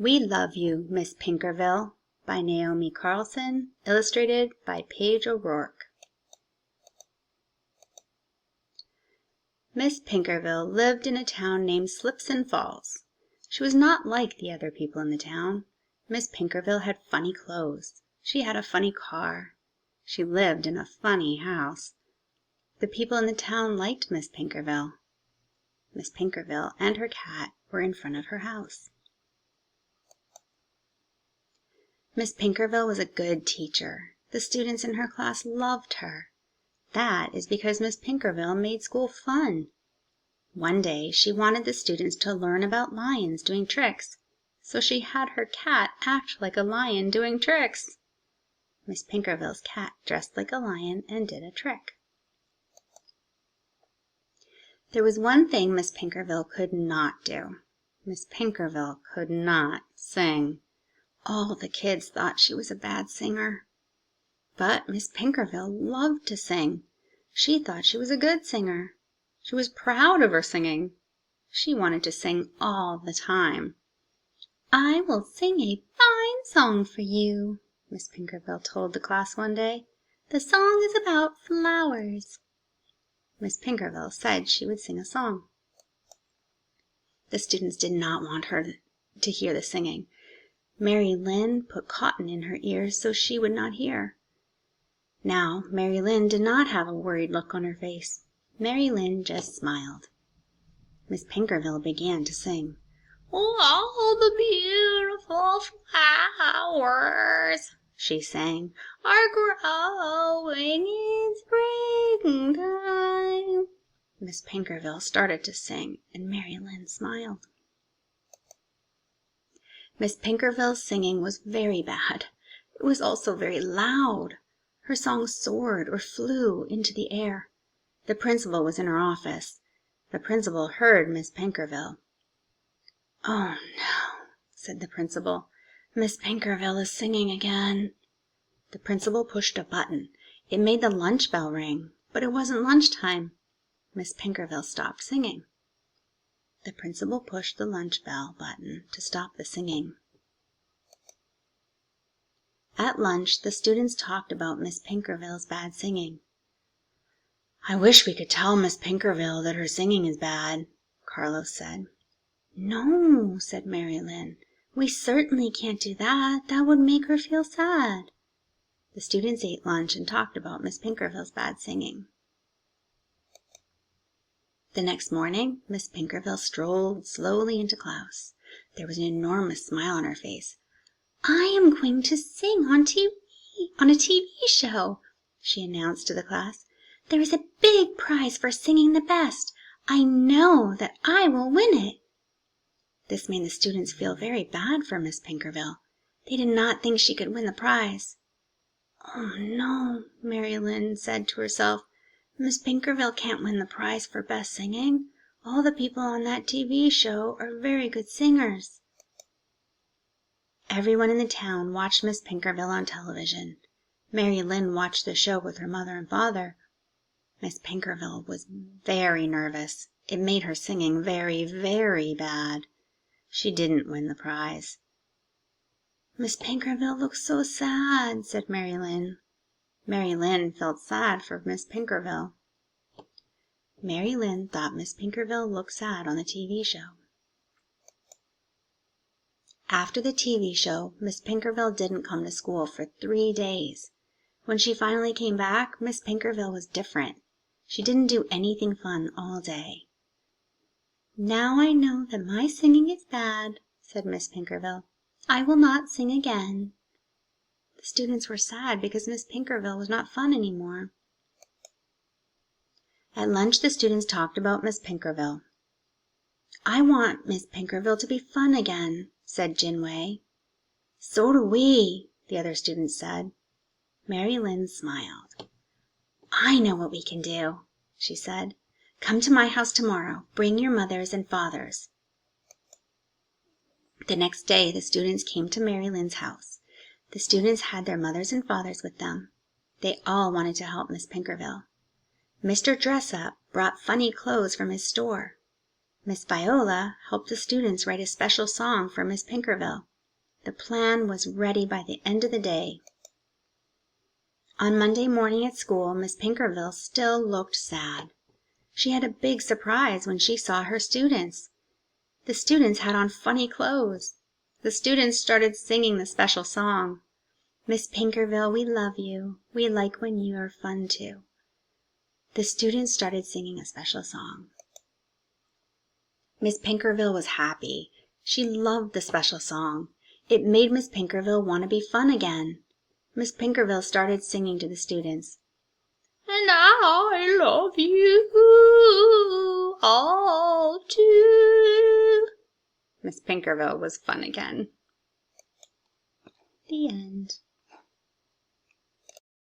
We Love You, Miss Pinkerville by Naomi Carlson, illustrated by Paige O'Rourke. Miss Pinkerville lived in a town named Slips and Falls. She was not like the other people in the town. Miss Pinkerville had funny clothes. She had a funny car. She lived in a funny house. The people in the town liked Miss Pinkerville. Miss Pinkerville and her cat were in front of her house. Miss Pinkerville was a good teacher. The students in her class loved her. That is because Miss Pinkerville made school fun. One day she wanted the students to learn about lions doing tricks, so she had her cat act like a lion doing tricks. Miss Pinkerville's cat dressed like a lion and did a trick. There was one thing Miss Pinkerville could not do. Miss Pinkerville could not sing. All the kids thought she was a bad singer. But Miss Pinkerville loved to sing. She thought she was a good singer. She was proud of her singing. She wanted to sing all the time. "I will sing a fine song for you," Miss Pinkerville told the class one day. "The song is about flowers." Miss Pinkerville said she would sing a song. The students did not want her to hear the singing. Mary Lynn put cotton in her ears so she would not hear. Now, Mary Lynn did not have a worried look on her face. Mary Lynn just smiled. Miss Pinkerville began to sing. "Oh, all the beautiful flowers," she sang, "are growing in springtime." Miss Pinkerville started to sing, and Mary Lynn smiled. Miss Pinkerville's singing was very bad. It was also very loud. Her song soared or flew into the air. The principal was in her office. The principal heard Miss Pinkerville. "Oh, no," said the principal. "Miss Pinkerville is singing again." The principal pushed a button. It made the lunch bell ring, but it wasn't lunch time. Miss Pinkerville stopped singing. The principal pushed the lunch bell button to stop the singing. At lunch, the students talked about Miss Pinkerville's bad singing. "I wish we could tell Miss Pinkerville that her singing is bad," Carlos said. "No," said Mary Lynn. "We certainly can't do that. That would make her feel sad." The students ate lunch and talked about Miss Pinkerville's bad singing. The next morning, Miss Pinkerville strolled slowly into class. There was an enormous smile on her face. "I am going to sing on a TV show," she announced to the class. "There is a big prize for singing the best. I know that I will win it." This made the students feel very bad for Miss Pinkerville. They did not think she could win the prize. "Oh, no," Mary Lynn said to herself. "Miss Pinkerville can't win the prize for best singing. All the people on that TV show are very good singers." Everyone in the town watched Miss Pinkerville on television. Mary Lynn watched the show with her mother and father. Miss Pinkerville was very nervous. It made her singing very, very bad. She didn't win the prize. "Miss Pinkerville looks so sad," said Mary Lynn. Mary Lynn felt sad for Miss Pinkerville. Mary Lynn thought Miss Pinkerville looked sad on the TV show. After the TV show, Miss Pinkerville didn't come to school for 3 days. When she finally came back, Miss Pinkerville was different. She didn't do anything fun all day. "Now I know that my singing is bad," said Miss Pinkerville. "I will not sing again." The students were sad because Miss Pinkerville was not fun anymore. At lunch, the students talked about Miss Pinkerville. "I want Miss Pinkerville to be fun again," said Jinwei. "So do we," the other students said. Mary Lynn smiled. "I know what we can do," she said. "Come to my house tomorrow. Bring your mothers and fathers." The next day, the students came to Mary Lynn's house. The students had their mothers and fathers with them. They all wanted to help Miss Pinkerville. Mr. Dressup brought funny clothes from his store. Miss Viola helped the students write a special song for Miss Pinkerville. The plan was ready by the end of the day. On Monday morning at school, Miss Pinkerville still looked sad. She had a big surprise when she saw her students. The students had on funny clothes. The students started singing the special song. Miss Pinkerville, we love you. We like when you are fun too. The students started singing a special song. Miss Pinkerville was happy. She loved the special song. It made Miss Pinkerville want to be fun again. Miss Pinkerville started singing to the students. And I love you all too. Miss Pinkerville was fun again. The end.